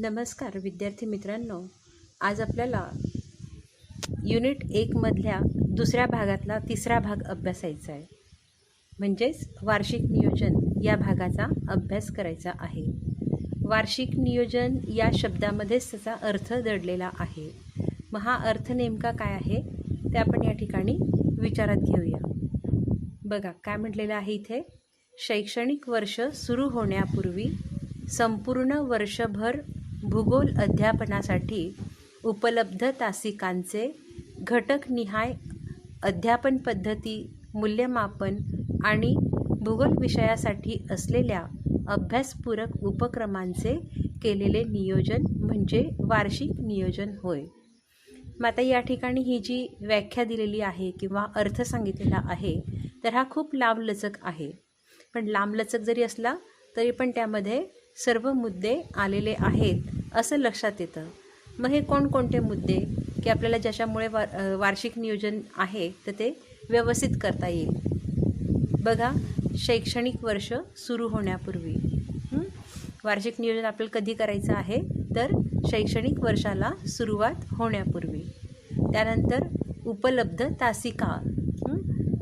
नमस्कार विद्यार्थी मित्रांनो, आज आपल्याला युनिट 1 मधल्या दुसऱ्या भागातला तिसरा भाग अभ्यासायचा आहे. म्हणजेच वार्षिक नियोजन या भागाचा अभ्यास करायचा आहे. वार्षिक नियोजन या शब्दामध्येच त्याचा अर्थ दडलेला आहे. मग हा अर्थ नेमका काय आहे ते आपण या ठिकाणी विचारात घेऊया. बघा काय म्हटलेलं आहे इथे, शैक्षणिक वर्ष सुरू होण्यापूर्वी संपूर्ण वर्षभर भूगोल अध्यापनासाठी उपलब्ध तासिकांचे घटकनिहाय अध्यापन पद्धती, मूल्यमापन आणि भूगोल विषयासाठी असलेल्या अभ्यासपूरक उपक्रमांचे केलेले नियोजन म्हणजे वार्षिक नियोजन होय. मग आता या ठिकाणी ही जी व्याख्या दिलेली आहे किंवा अर्थ सांगितलेला आहे तर हा खूप लांबलचक आहे. पण लांबलचक जरी असला तरी पण त्यामध्ये सर्व मुद्दे आलेले आहेत असं लक्षात येतं. मग हे कोणकोणते मुद्दे की आपल्याला ज्याच्यामुळे वार्षिक नियोजन आहे तर ते व्यवस्थित करता येईल. बघा, शैक्षणिक वर्ष सुरू होण्यापूर्वी वार्षिक नियोजन आपल्याला कधी करायचं आहे तर शैक्षणिक वर्षाला सुरुवात होण्यापूर्वी. त्यानंतर उपलब्ध तासिका,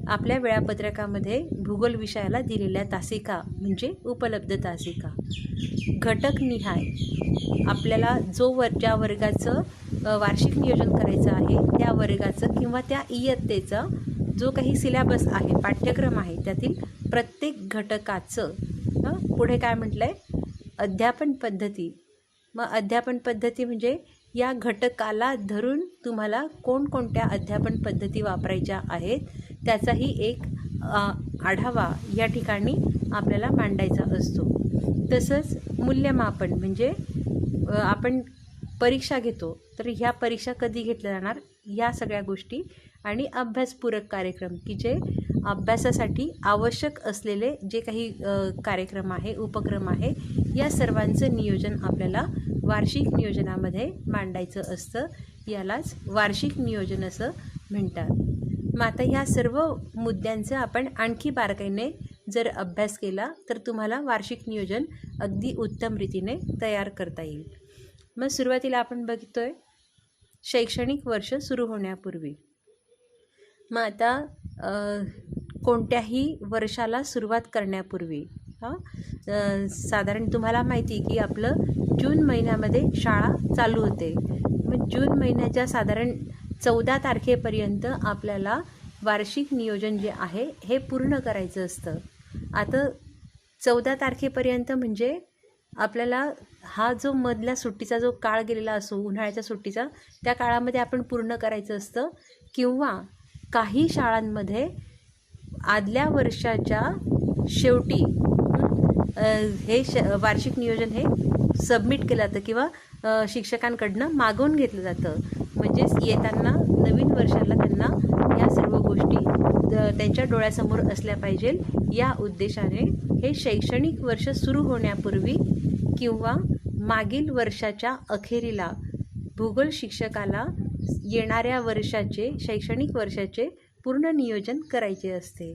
आपल्या वेळापत्रकामध्ये भूगोल विषयाला दिलेल्या तासिका म्हणजे उपलब्ध तासिका. घटकनिहाय, आपल्याला ज्या वर्गाचं वार्षिक नियोजन करायचं आहे त्या वर्गाचं किंवा त्या इयत्तेचा जो काही सिलेबस आहे, पाठ्यक्रम आहे, त्यातील प्रत्येक घटकाचं पुढे काय म्हटलं आहे, अध्यापन पद्धती. मग अध्यापन पद्धती म्हणजे या घटकाला धरून तुम्हाला कोणकोणत्या अध्यापन पद्धती वापरायच्या आहेत त्याचाही एक आढावा या ठिकाणी आपल्याला मांडायचा असतो. तसंच मूल्यमापन म्हणजे आपण परीक्षा घेतो तर ह्या परीक्षा कधी घेतल्या जाणार या सगळ्या गोष्टी आणि अभ्यासपूरक कार्यक्रम की जे अभ्यासासाठी आवश्यक असलेले जे काही कार्यक्रम आहे, उपक्रम आहे, या सर्वांचं नियोजन आपल्याला वार्षिक नियोजनामध्ये मांडायचं असतं. यालाच वार्षिक नियोजन असं म्हणतात. मग आता ह्या सर्व मुद्द्यांचं आपण आणखी बारकाईने जर अभ्यास केला तर तुम्हाला वार्षिक नियोजन अगदी उत्तम रीतीने तयार करता येईल. मग सुरुवातीला आपण बघतोय शैक्षणिक वर्ष सुरू होण्यापूर्वी. मग आता कोणत्याही वर्षाला सुरुवात करण्यापूर्वी साधारण तुम्हाला माहिती की आपलं जून महिन्यामध्ये शाळा चालू होते. मग जून महिन्याच्या साधारण 14 तारखेपर्यंत आपल्याला वार्षिक नियोजन जे आहे हे पूर्ण करायचं असतं. आता 14 तारखेपर्यंत म्हणजे आपल्याला हा जो मधल्या सुट्टीचा जो काळ गेलेला असो, उन्हाळ्याच्या सुट्टीचा, त्या काळामध्ये आपण पूर्ण करायचं असतं. किंवा काही शाळांमध्ये आदल्या वर्षाच्या शेवटी हे वार्षिक नियोजन हे सबमिट केलं जातं किंवा शिक्षकांकडनं मागवून घेतलं जातं. म्हणजेच येताना नवीन वर्षाला त्यांना या सर्व गोष्टी त्यांच्या डोळ्यासमोर असल्या पाहिजे या उद्देशाने हे शैक्षणिक वर्ष सुरू होण्यापूर्वी किंवा मागील वर्षाच्या अखेरीला भूगोल शिक्षकाला येणाऱ्या वर्षाचे, शैक्षणिक वर्षाचे पूर्ण नियोजन करायचे असते.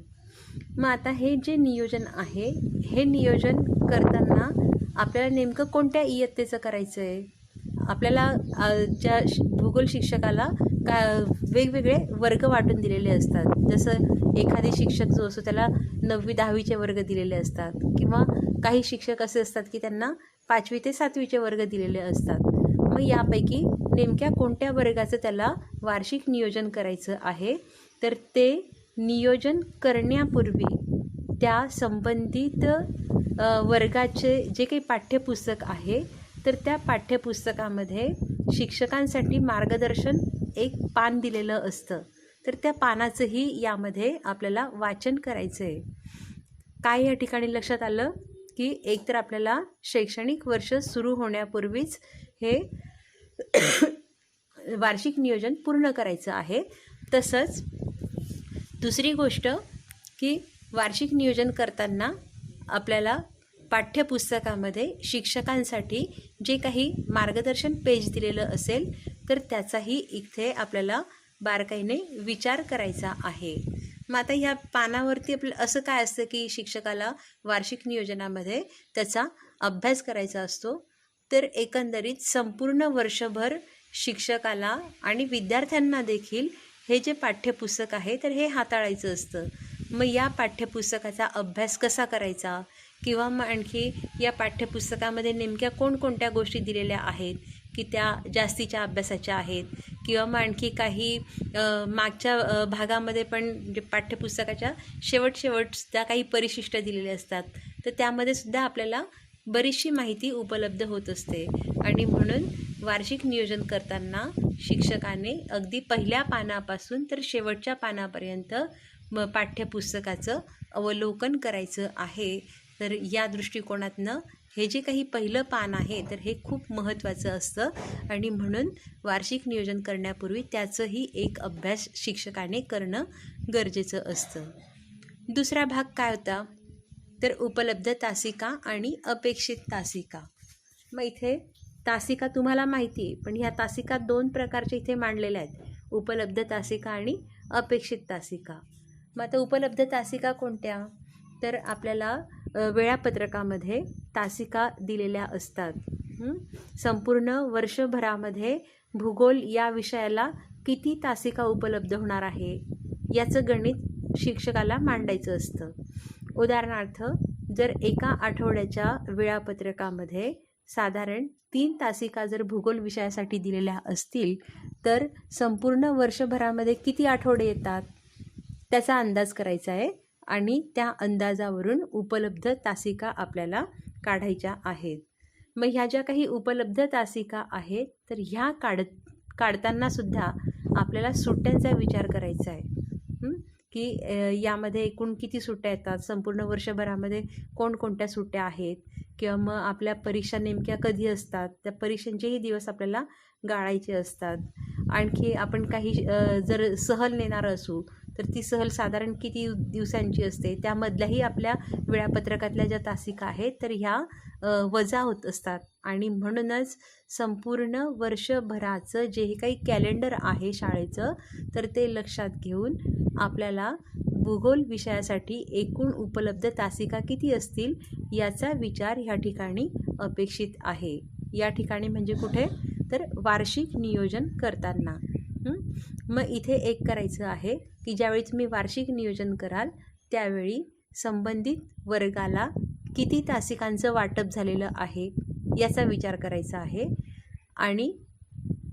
मग आता हे जे नियोजन आहे हे नियोजन करताना आपल्याला नेमकं कोणत्या इयत्तेचं करायचं आहे. आपल्याला ज्या भूगोल शिक्षकाला वेगवेगळे वर्ग वाटून दिलेले असतात. जसं एखादी शिक्षक जो असतो त्याला 9वी 10वीचे वर्ग दिलेले असतात किंवा काही शिक्षक असे असतात की त्यांना 5वी ते 7वीचे वर्ग दिलेले असतात. मग यापैकी नेमक्या कोणत्या वर्गाचं त्याला वार्षिक नियोजन करायचं आहे तर ते नियोजन करण्यापूर्वी त्या संबंधित वर्गाचे जे काही पाठ्यपुस्तक आहे तर त्या पाठ्यपुस्तकामध्ये शिक्षकांसाठी मार्गदर्शन एक पान दिलेलं असतं. तर त्या पानाचंही यामध्ये आपल्याला वाचन करायचं आहे. काय या ठिकाणी लक्षात आलं की एकतर आपल्याला शैक्षणिक वर्ष सुरू होण्यापूर्वीच हे वार्षिक नियोजन पूर्ण करायचं आहे. तसंच दुसरी गोष्ट की वार्षिक नियोजन करताना आपल्याला पाठ्यपुस्तकामध्ये शिक्षकांसाठी जे काही मार्गदर्शन पेज दिलेलं असेल तर त्याचाही इथे आपल्याला बारकाईने विचार करायचा आहे. मग आता ह्या पानावरती आपलं असं काय असतं की शिक्षकाला वार्षिक नियोजनामध्ये त्याचा अभ्यास करायचा असतो. तर एकंदरीत संपूर्ण वर्षभर शिक्षकाला आणि विद्यार्थ्यांना देखील हे जे पाठ्यपुस्तक आहे तर हे हाताळायचं असतं. मग या पाठ्यपुस्तकाचा अभ्यास कसा करायचा, किंवा मग आणखी या पाठ्यपुस्तकामध्ये नेमक्या कोणकोणत्या गोष्टी दिलेल्या आहेत की त्या जास्तीच्या अभ्यासाच्या आहेत, किंवा मग आणखी काही मागच्या भागामध्ये पण जे पाठ्यपुस्तकाच्या शेवटसुद्धा काही परिशिष्ट दिलेले असतात, तर त्यामध्ये सुद्धा आपल्याला बरीचशी माहिती उपलब्ध होत असते. आणि म्हणून वार्षिक नियोजन करताना शिक्षकाने अगदी पहिल्या पानापासून तर शेवटच्या पानापर्यंत पाठ्यपुस्तकाचं अवलोकन करायचं आहे. तर या दृष्टिकोनातनं हे जे काही पहिलं पान आहे तर हे खूप महत्त्वाचं असतं, आणि म्हणून वार्षिक नियोजन करण्यापूर्वी त्याचंही एक अभ्यास शिक्षकाने करणं गरजेचं असतं. दुसरा भाग काय होता, तर उपलब्ध तासिका आणि अपेक्षित तासिका. मग इथे तासिका तुम्हाला माहिती आहे, पण ह्या तासिका 2 प्रकारच्या इथे मांडलेल्या आहेत, उपलब्ध तासिका आणि अपेक्षित तासिका. मग आता उपलब्ध तासिका कोणत्या, तर आपल्याला वेळापत्रकामध्ये तासिका दिलेल्या असतात. संपूर्ण वर्षभरामध्ये भूगोल या विषयाला किती तासिका उपलब्ध होणार आहे याचं गणित शिक्षकाला मांडायचं असतं. उदाहरणार्थ, जर एका आठवड्याच्या वेळापत्रकामध्ये साधारण 3 तासिका जर भूगोल विषयासाठी दिलेल्या असतील, तर संपूर्ण वर्षभरामध्ये किती आठवडे येतात त्याचा अंदाज करायचा आहे, आणि त्या अंदाजावरून उपलब्ध तासिका आपल्याला काढायच्या आहेत. मग ह्या ज्या काही उपलब्ध तासिका आहेत तर ह्या काढतानासुद्धा आपल्याला सुट्ट्यांचा विचार करायचा आहे, की यामध्ये एकूण किती सुट्ट्या येतात, संपूर्ण वर्षभरामध्ये कोणकोणत्या सुट्ट्या आहेत, किंवा मग आपल्या परीक्षा नेमक्या कधी असतात, त्या परीक्षांचेही दिवस आपल्याला गाळायचे असतात. आणखी आपण काही जर सहल नेणार असू तर ती सहल साधारण किती दिवसांची असते, त्यामधल्याही आपल्या वेळापत्रकातल्या ज्या तासिका आहेत तर ह्या वजा होत असतात. आणि म्हणूनच संपूर्ण वर्षभराचं जे काही कॅलेंडर आहे शाळेचं, तर ते लक्षात घेऊन आपल्याला भूगोल विषयासाठी एकूण उपलब्ध तासिका किती असतील याचा विचार ह्या ठिकाणी अपेक्षित आहे. या ठिकाणी म्हणजे कुठे, तर वार्षिक नियोजन करताना. मग इथे एक करायचं आहे की ज्यावेळी तुम्ही वार्षिक नियोजन कराल त्यावेळी संबंधित वर्गाला किती तासिकांचं वाटप झालेलं आहे याचा विचार करायचा आहे, आणि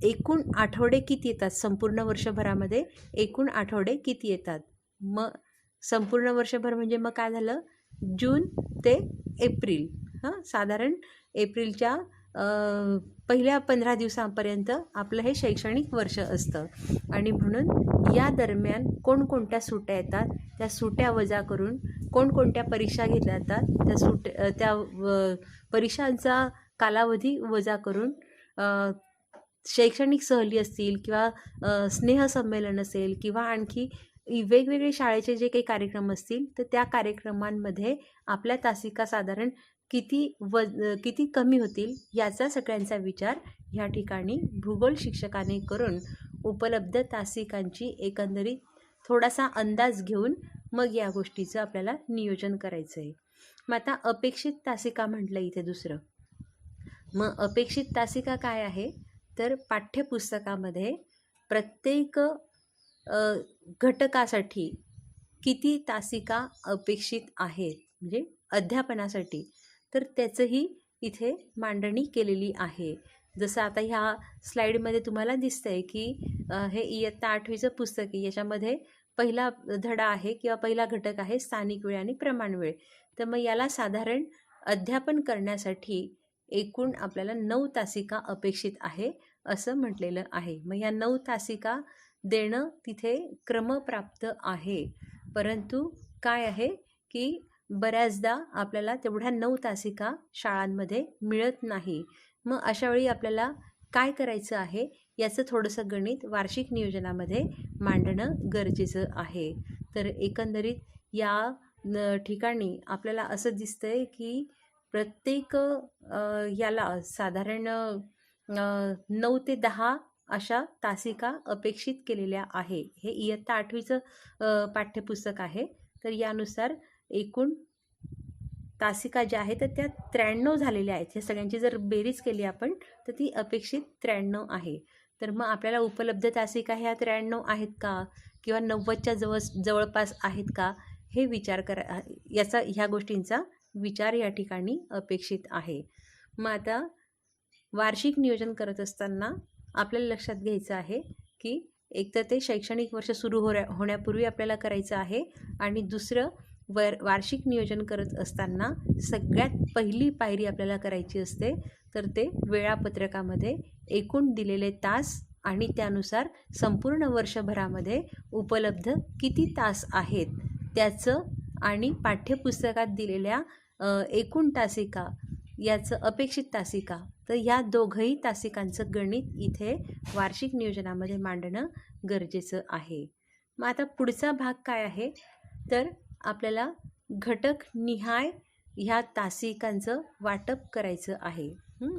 एकूण आठवडे किती येतात, संपूर्ण वर्षभरामध्ये एकूण आठवडे किती येतात. मग संपूर्ण वर्षभर म्हणजे मग काय झालं, जून ते एप्रिल, साधारण एप्रिलच्या पहिल्या 15 दिवसांपर्यंत आपलं हे शैक्षणिक वर्ष असतं. आणि म्हणून या दरम्यान कोणकोणत्या सुट्ट्या येतात त्या सुट्ट्या वजा करून कोणकोणत्या परीक्षा घेतल्या जातात त्या परीक्षांचा कालावधी वजा करून शैक्षणिक सहली असतील किंवा स्नेहसंमेलन असेल किंवा आणखी वेगवेगळे शाळेचे जे काही कार्यक्रम असतील तर त्या कार्यक्रमांमध्ये आपल्या तासिका साधारण किती कमी होतील याचा सगळ्यांचा विचार ह्या ठिकाणी भूगोल शिक्षकाने करून उपलब्ध तासिकांची एकंदरीत थोडासा अंदाज घेऊन मग या गोष्टीचं आपल्याला नियोजन करायचं आहे. मग आता अपेक्षित तासिका म्हटलं इथे दुसरं. मग अपेक्षित तासिका काय आहे, तर पाठ्यपुस्तकामध्ये प्रत्येक घटकासाठी किती तासिका अपेक्षित आहेत म्हणजे अध्यापनासाठी, तर त्याचंही इथे मांडणी केलेली आहे. जसं आता ह्या स्लाईडमध्ये तुम्हाला दिसतं आहे की हे इयत्ता 8वीचं पुस्तक आहे. याच्यामध्ये पहिला धडा आहे किंवा पहिला घटक आहे स्थानिक वेळ आणि प्रमाण वेळ. तर मग याला साधारण अध्यापन करण्यासाठी एकूण आपल्याला 9 तासिका अपेक्षित आहे असं म्हटलेलं आहे. मग ह्या 9 तासिका देणं तिथे क्रमप्राप्त आहे, परंतु काय आहे की बऱ्याचदा आपल्याला तेवढ्या 9 तासिका शाळांमध्ये मिळत नाही. मग अशावेळी आपल्याला काय करायचं आहे याचं थोडंसं गणित वार्षिक नियोजनामध्ये मांडणं गरजेचं आहे. तर एकंदरीत या ठिकाणी आपल्याला असं दिसतं आहे की प्रत्येक याला साधारण 9 ते 10 अशा तासिका अपेक्षित केलेल्या आहे. हे इयत्ता 8वीचं पाठ्यपुस्तक आहे. तर यानुसार एकूण तासिका ज्या आहेत तर त्या 93 झालेल्या आहेत. ह्या सगळ्यांची जर बेरीज केली आपण तर ती अपेक्षित 93 आहे. तर मग आपल्याला उपलब्ध तासिका ह्या 93 आहेत का किंवा 90च्या जवळपास आहेत का हे विचार ह्या गोष्टींचा विचार या ठिकाणी अपेक्षित आहे. मग आता वार्षिक नियोजन करत असताना आपल्याला लक्षात घ्यायचं आहे की एक तर ते शैक्षणिक वर्ष सुरू होण्यापूर्वी आपल्याला करायचं आहे आणि दुसरं वार्षिक नियोजन करत असताना सगळ्यात पहिली पायरी आपल्याला करायची असते तर ते वेळापत्रकामध्ये एकूण दिलेले तास आणि त्यानुसार संपूर्ण वर्षभरामध्ये उपलब्ध किती तास आहेत त्याचं आणि पाठ्यपुस्तकात दिलेल्या एकूण तासिका याचं अपेक्षित तासिका तर या दोघंही तासिकांचं गणित इथे वार्षिक नियोजनामध्ये मांडणं गरजेचं आहे. मग आता पुढचा भाग काय आहे तर आपल्याला घटक निहाय ह्या तासिकांचं वाटप करायचं आहे.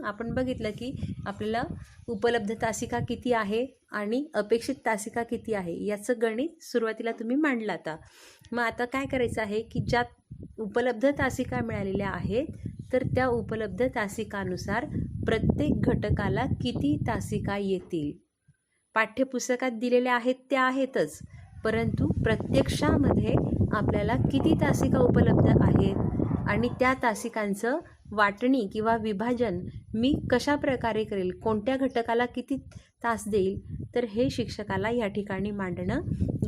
आपण बघितलं की आपल्याला उपलब्ध तासिका किती आहे आणि अपेक्षित तासिका किती आहे याचं गणित सुरुवातीला तुम्ही मांडलं आता. मग आता काय करायचं आहे की ज्या उपलब्ध तासिका मिळालेल्या आहेत तर त्या उपलब्ध तासिकानुसार प्रत्येक घटकाला किती तासिका येतील. पाठ्यपुस्तकात दिलेल्या आहेत त्या आहेतच, परंतु प्रत्यक्षामध्ये आपल्याला किती तासिका उपलब्ध आहेत आणि त्या तासिकांचं वाटणी किंवा विभाजन मी कशा प्रकारे करेल, कोणत्या घटकाला किती तास देईल, तर हे शिक्षकाला या ठिकाणी मांडणं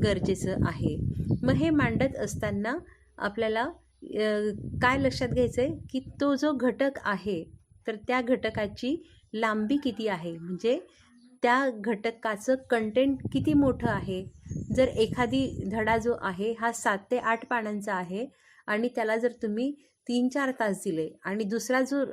गरजेचं आहे. मग हे मांडत असताना आपल्याला काय लक्षात घ्यायचं आहे की तो जो घटक आहे तर त्या घटकाची लांबी किती आहे, म्हणजे त्या घटकाचं कंटेंट किती मोठं आहे. जर एखादी धडा जो आहे हा 7 ते 8 पानांचा आहे आणि त्याला जर तुम्ही 3-4 तास दिले आणि दुसरा जो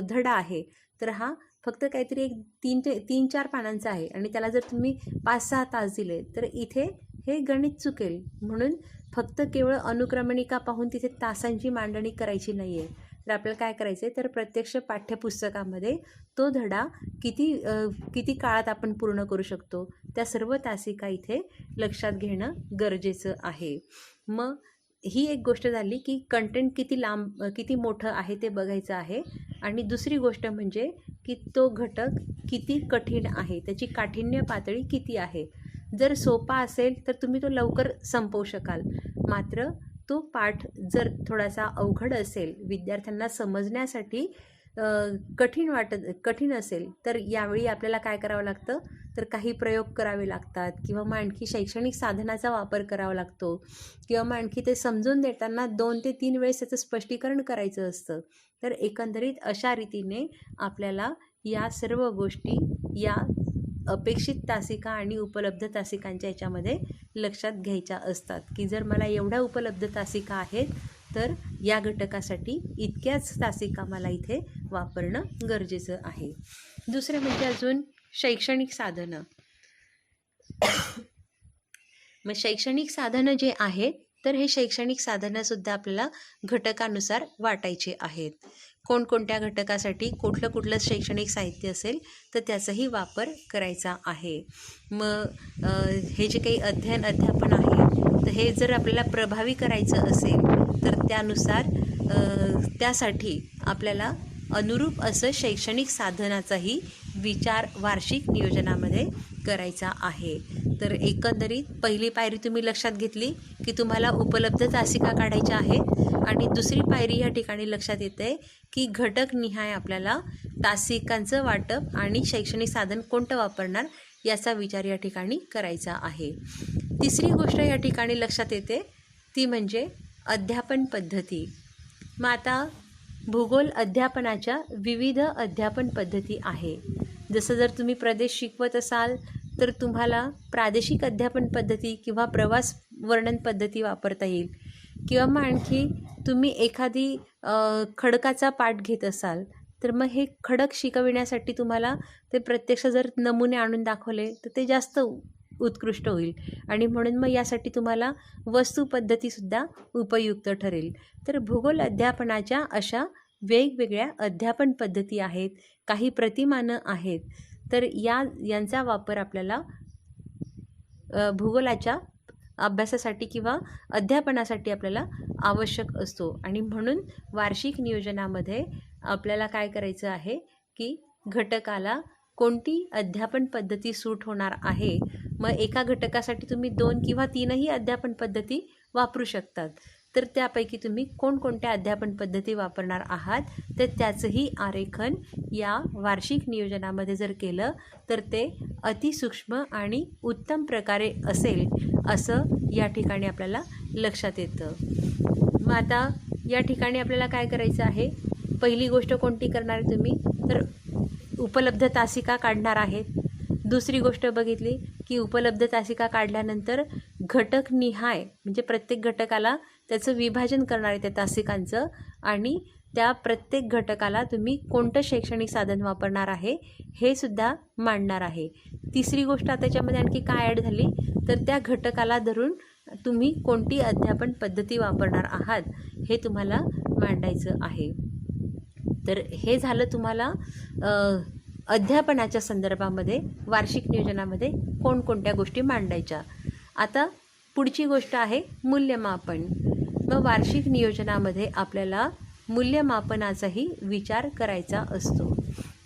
धडा आहे तर हा फक्त काहीतरी एक 3-4 पानांचा आहे आणि त्याला जर तुम्ही 5-6 तास दिले तर इथे हे गणित चुकेल. म्हणून फक्त केवळ अनुक्रमणिका पाहून तिथे तासांची मांडणी करायची नाही आहे. तर आपल्याला काय करायचं आहे तर प्रत्यक्ष पाठ्यपुस्तकामध्ये तो धडा किती काळात आपण पूर्ण करू शकतो त्या सर्व तासिका इथे लक्षात घेणं गरजेचं आहे. मग ही एक गोष्ट झाली की कंटेंट किती मोठं आहे ते बघायचं आहे आणि दुसरी गोष्ट म्हणजे की तो घटक किती कठीण आहे, त्याची काठिण्य पातळी किती आहे. जर सोपा असेल तर तुम्ही तो लवकर संपवू शकाल, मात्र तो पाठ जर थोडासा अवघड असेल, विद्यार्थ्यांना समजण्यासाठी कठीण असेल तर यावेळी आपल्याला काय करावं लागतं तर काही प्रयोग करावे लागतात किंवा मग आणखी शैक्षणिक साधनाचा वापर करावा लागतो किंवा मग आणखी ते समजून देताना 2 ते 3 वेळेस त्याचं स्पष्टीकरण करायचं असतं. तर एकंदरीत अशा रीतीने आपल्याला या सर्व गोष्टी या अपेक्षित तासिका आणि उपलब्ध तासिकांच्या याच्यामध्ये लक्षात घ्यायच्या असतात की जर मला एवढ्या उपलब्ध तासिका आहेत तर या घटकासाठी इतक्याच तासिका मला इथे वापरणं गरजेचं आहे. दुसरं म्हणजे अजून शैक्षणिक साधनं. मग शैक्षणिक साधनं जे आहेत तर हे शैक्षणिक साधनंसुद्धा आपल्याला घटकानुसार वाटायचे आहेत. कोणकोणत्या घटकासाठी कुठलं शैक्षणिक साहित्य असेल तर त्याचाही वापर करायचा आहे. मग हे जे काही अध्यापन आहे तर हे जर आपल्याला प्रभावी करायचं असेल तर त्यानुसार त्यासाठी आपल्याला अनुरूप असं शैक्षणिक साधनाचाही विचार वार्षिक नियोजनामध्ये करायचा आहे. तर एकंदरीत पहिली पायरी तुम्ही लक्षात घेतली की तुम्हाला उपलब्ध तासिका काढायच्या आहेत आणि दुसरी पायरी या ठिकाणी लक्षात येते की घटक निहाय आपल्याला तासिकांचं वाटप आणि शैक्षणिक साधन कोणतं वापरणार याचा विचार या ठिकाणी करायचा आहे. तिसरी गोष्ट या ठिकाणी लक्षात येते ती म्हणजे अध्यापन पद्धती. मग आता भूगोल अध्यापनाच्या विविध अध्यापन पद्धती आहे. जसं जर तुम्ही प्रदेश शिकवत असाल तर तुम्हाला प्रादेशिक अध्यापन पद्धती किंवा प्रवास वर्णन पद्धती वापरता येईल किंवा मग आणखी तुम्ही एखादी खडकाचा पाठ घेत असाल तर मग हे खडक शिकविण्यासाठी तुम्हाला ते प्रत्यक्ष जर नमुने आणून दाखवले तर ते जास्त उत्कृष्ट होईल आणि म्हणून मग यासाठी तुम्हाला वस्तू पद्धतीसुद्धा उपयुक्त ठरेल. तर भूगोल अध्यापनाच्या अशा वेगवेगळ्या अध्यापन पद्धती आहेत, काही प्रतिमानं आहेत. तर यांचा वापर आपल्याला भूगोलाच्या अभ्यासासाठी किंवा अध्यापनासाठी आपल्याला आवश्यक असतो. आणि म्हणून वार्षिक नियोजनामध्ये आपल्याला काय करायचं आहे की घटकाला कोणती अध्यापन पद्धती सूट होणार आहे. मग एका घटकासाठी तुम्ही 2 किंवा 3ही अध्यापन पद्धती वापरू शकतात. तर त्यापैकी तुम्ही कोणकोणत्या अध्यापन पद्धती वापरणार आहात तर त्याचंही आरेखन या वार्षिक नियोजनामध्ये जर केलं तर ते अतिसूक्ष्म आणि उत्तम प्रकारे असेल असं या ठिकाणी आपल्याला लक्षात येतं. मग आता या ठिकाणी आपल्याला काय करायचं आहे, पहिली गोष्ट कोणती करणार तुम्ही तर उपलब्ध तासिका काढणार आहेत. दुसरी गोष्ट बघितली की उपलब्ध तासिका काढल्यानंतर घटकनिहाय म्हणजे प्रत्येक घटकाला त्याचं विभाजन करणार आहे त्या तासिकांचं आणि त्या प्रत्येक घटकाला तुम्ही कोणतं शैक्षणिक साधन वापरणार आहे हे सुद्धा मांडणार आहे. तिसरी गोष्ट त्याच्यामध्ये आणखी काय ॲड झाली तर त्या घटकाला धरून तुम्ही कोणती अध्यापन पद्धती वापरणार आहात हे तुम्हाला मांडायचं आहे. तर हे झालं तुम्हाला अध्यापनाच्या संदर्भामध्ये वार्षिक नियोजनामध्ये कोणकोणत्या गोष्टी मांडायच्या. आता पुढची गोष्ट आहे मूल्यमापन. मग वार्षिक नियोजनामध्ये आपल्याला मूल्यमापनाचाही विचार करायचा असतो.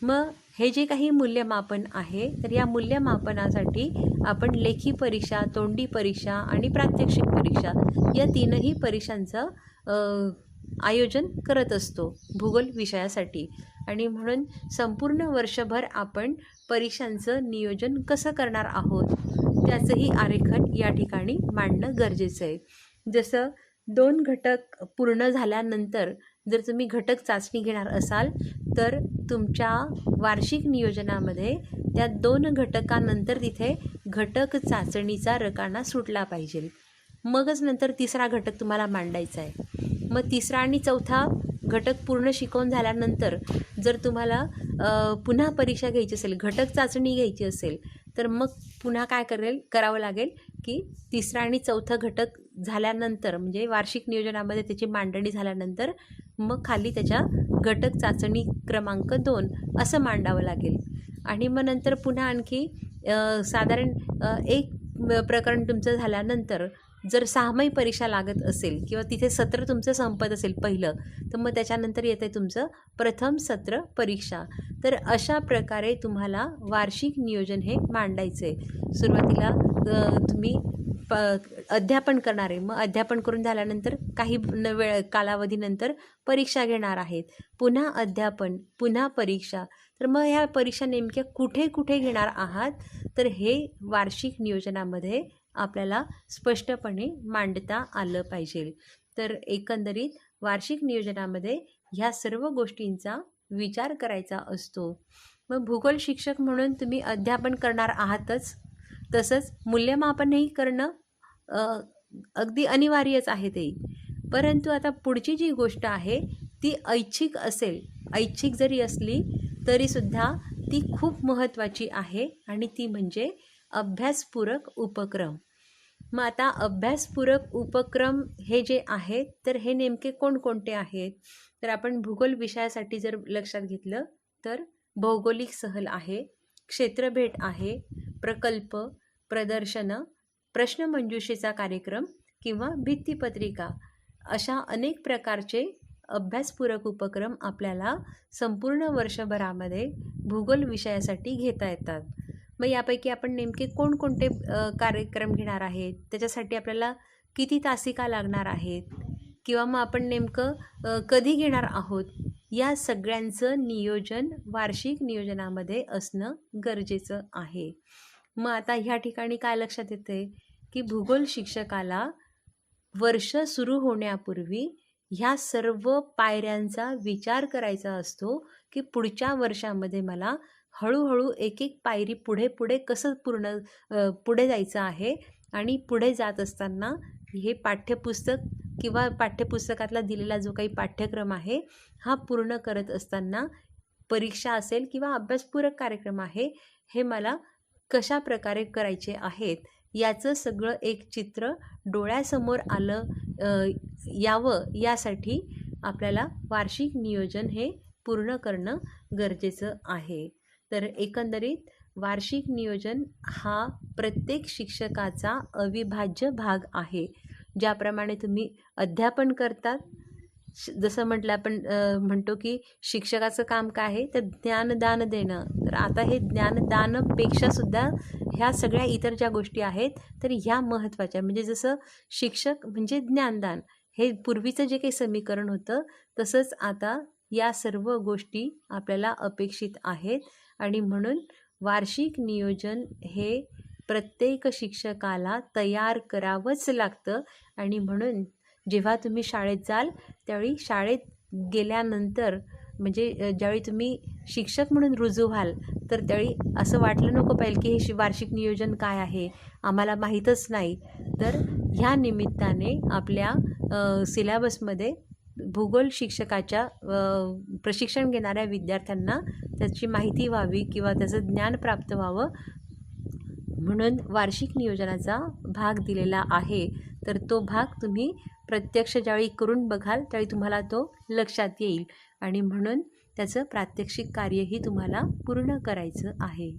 मग हे जे काही मूल्यमापन आहे तर या मूल्यमापनासाठी आपण लेखी परीक्षा, तोंडी परीक्षा आणि प्रात्यक्षिक परीक्षा या 3ही परीक्षांचं आयोजन करत असतो भूगोल विषयासाठी. आणि म्हणून संपूर्ण वर्षभर आपण परीक्षांचं नियोजन कसं करणार आहोत त्याचंही आरेखन या ठिकाणी मांडणं गरजेचं आहे. जसं 2 घटक पूर्ण झाल्यानंतर जर तुम्ही घटक चाचणी घेणार असाल तर तुमच्या वार्षिक नियोजनामध्ये त्या 2 घटकांनंतर तिथे घटक चाचणीचा रकाना सुटला पाहिजे. मगच नंतर तिसरा घटक तुम्हाला मांडायचा आहे. मग तिसरा आणि चौथा घटक पूर्ण शिकवून झाल्यानंतर जर तुम्हाला पुन्हा परीक्षा घ्यायची असेल, घटक चाचणी घ्यायची असेल तर मग पुन्हा काय करावं लागेल की तिसरा आणि चौथा घटक झाल्यानंतर म्हणजे वार्षिक नियोजनामध्ये त्याची मांडणी झाल्यानंतर मग खाली त्याच्या घटक चाचणी क्रमांक 2 असं मांडावं लागेल. आणि मग नंतर पुन्हा आणखी साधारण एक प्रकरण तुमचं झाल्यानंतर जर 6माही परीक्षा लागत असेल किंवा तिथे सत्र तुमचं संपत असेल पहिलं तर मग त्याच्यानंतर येतं आहे तुमचं प्रथम सत्र परीक्षा. तर अशा प्रकारे तुम्हाला वार्षिक नियोजन हे मांडायचं आहे. सुरुवातीला तुम्ही अध्यापन करणार आहे. मग अध्यापन करून झाल्यानंतर काही कालावधीनंतर परीक्षा घेणार आहेत. पुन्हा अध्यापन, पुन्हा परीक्षा. तर मग ह्या परीक्षा नेमक्या कुठे कुठे घेणार आहात तर हे वार्षिक नियोजनामध्ये आपल्याला स्पष्टपणे मांडता आलं पाहिजे. तर एकंदरीत वार्षिक नियोजनामध्ये ह्या सर्व गोष्टींचा विचार करायचा असतो. मग भूगोल शिक्षक म्हणून तुम्ही अध्यापन करणार आहातच, तसंच मूल्यमापनही करणं अगदी अनिवार्यच आहे ते. परंतु आता पुढची जी गोष्ट आहे ती ऐच्छिक असेल, ऐच्छिक जरी असली तरीसुद्धा ती खूप महत्त्वाची आहे आणि ती म्हणजे अभ्यासपूरक उपक्रम. मग आता अभ्यासपूरक उपक्रम हे जे आहेत तर हे नेमके कोणकोणते आहेत तर आपण भूगोल विषयासाठी जर लक्षात घेतलं तर भौगोलिक सहल आहे, क्षेत्रभेट आहे, प्रकल्प, प्रदर्शनं, प्रश्नमंजुषेचा कार्यक्रम किंवा भित्तिपत्रिका अशा अनेक प्रकारचे अभ्यासपूरक उपक्रम आपल्याला संपूर्ण वर्षभरामध्ये भूगोल विषयासाठी घेता येतात. मग यापैकी आपण नेमके कोणकोणते कार्यक्रम घेणार आहेत, त्याच्यासाठी आपल्याला किती तासिका लागणार आहेत किंवा मग आपण नेमकं कधी घेणार आहोत या सगळ्यांचं नियोजन वार्षिक नियोजनामध्ये असणं गरजेचं आहे. मग आता ह्या ठिकाणी काय लक्षात येते की भूगोल शिक्षकाला वर्ष सुरू होण्यापूर्वी ह्या सर्व पायऱ्यांचा विचार करायचा असतो की पुढच्या वर्षामध्ये मला हळूहळू एक एक पायरी पुढे कसं पुढे जायचं आहे. आणि पुढे जात असताना हे पाठ्यपुस्तक किंवा पाठ्यपुस्तकातला दिलेला जो काही पाठ्यक्रम आहे हा पूर्ण करत असताना परीक्षा असेल किंवा अभ्यासपूरक कार्यक्रम आहे हे मला कशा प्रकारे करायचे आहेत याचं सगळं एक चित्र डोळ्यासमोर आलं यावं यासाठी आपल्याला वार्षिक नियोजन हे पूर्ण करणं गरजेचं आहे. तर एकंदरीत वार्षिक नियोजन हा प्रत्येक शिक्षकाचा अविभाज्य भाग आहे. ज्याप्रमाणे तुम्ही अध्यापन करतात, जसं म्हटलं आपण म्हणतो की शिक्षकाचं काम काय आहे तर ज्ञानदान देणं. तर आता हे ज्ञानदानपेक्षा सुद्धा ह्या सगळ्या इतर ज्या गोष्टी आहेत तर ह्या महत्त्वाच्या. म्हणजे जसं शिक्षक म्हणजे ज्ञानदान, हे पूर्वीचं जे काही समीकरण होतं तसंच आता या सर्व गोष्टी आपल्याला अपेक्षित आहेत. आणि म्हणून वार्षिक नियोजन हे प्रत्येक शिक्षकाला तयार करावंच लागतं. आणि म्हणून जेव्हा तुम्ही शाळेत जाल त्यावेळी शाळेत गेल्यानंतर म्हणजे ज्यावेळी तुम्ही शिक्षक म्हणून रुजू व्हाल तर त्यावेळी असं वाटलं नको पाहिजे की हे वार्षिक नियोजन काय आहे, आम्हाला माहीतच नाही. तर ह्या निमित्ताने आपल्या सिलेबसमध्ये भूगोल शिक्षकाच्या प्रशिक्षण घेणाऱ्या विद्यार्थ्यांना त्याची माहिती व्हावी किंवा त्याचं ज्ञान प्राप्त व्हावं म्हणून वार्षिक नियोजनाचा भाग दिलेला आहे. तर तो भाग तुम्ही प्रत्यक्ष ज्यावेळी करून बघाल त्यावेळी तुम्हाला तो लक्षात येईल. आणि म्हणून त्याचं प्रात्यक्षिक कार्यही तुम्हाला पूर्ण करायचं आहे.